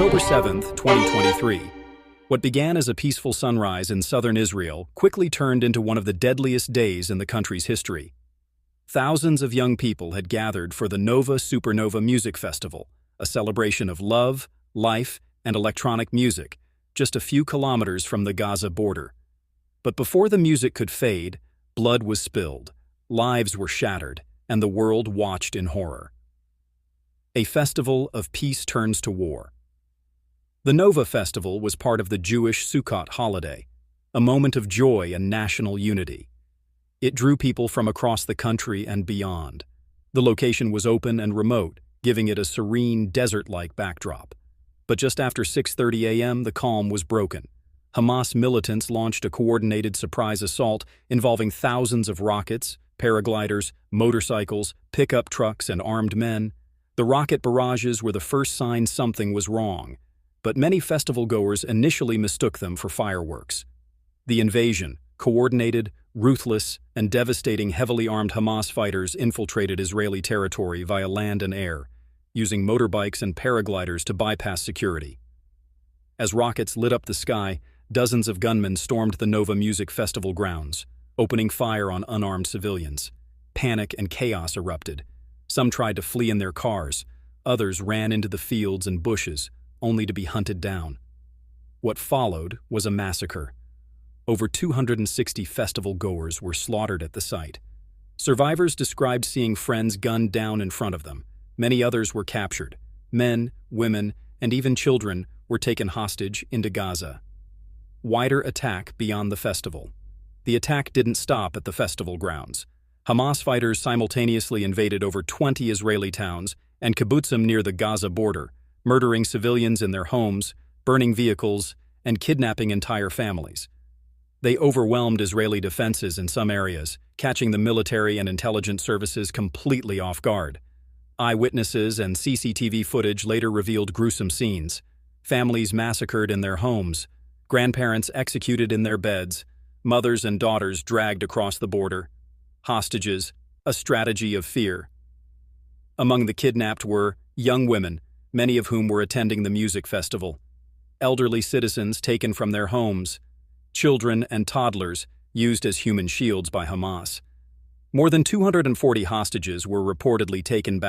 October 7, 2023. What began as a peaceful sunrise in southern Israel quickly turned into one of the deadliest days in the country's history. Thousands of young people had gathered for the Nova Supernova Music Festival, a celebration of love, life, and electronic music, just a few kilometers from the Gaza border. But before the music could fade, blood was spilled, lives were shattered, and the world watched in horror. A festival of peace turns to war. The Nova Festival was part of the Jewish Sukkot holiday, a moment of joy and national unity. It drew people from across the country and beyond. The location was open and remote, giving it a serene, desert-like backdrop. But just after 6:30 a.m., the calm was broken. Hamas militants launched a coordinated surprise assault involving thousands of rockets, paragliders, motorcycles, pickup trucks, and armed men. The rocket barrages were the first sign something was wrong, but many festival-goers initially mistook them for fireworks. The invasion, coordinated, ruthless, and devastating, heavily armed Hamas fighters infiltrated Israeli territory via land and air, using motorbikes and paragliders to bypass security. As rockets lit up the sky, dozens of gunmen stormed the Nova Music Festival grounds, opening fire on unarmed civilians. Panic and chaos erupted. Some tried to flee in their cars, others ran into the fields and bushes, only to be hunted down. What followed was a massacre. Over 260 festival-goers were slaughtered at the site. Survivors described seeing friends gunned down in front of them. Many others were captured. Men, women, and even children were taken hostage into Gaza. Wider attack beyond the festival. The attack didn't stop at the festival grounds. Hamas fighters simultaneously invaded over 20 Israeli towns and kibbutzim near the Gaza border, murdering civilians in their homes, burning vehicles, and kidnapping entire families. They overwhelmed Israeli defenses in some areas, catching the military and intelligence services completely off guard. Eyewitnesses and CCTV footage later revealed gruesome scenes. Families massacred in their homes, grandparents executed in their beds, mothers and daughters dragged across the border. Hostages, a strategy of fear. Among the kidnapped were young women, many of whom were attending the music festival, elderly citizens taken from their homes, children and toddlers used as human shields by Hamas. More than 240 hostages were reportedly taken back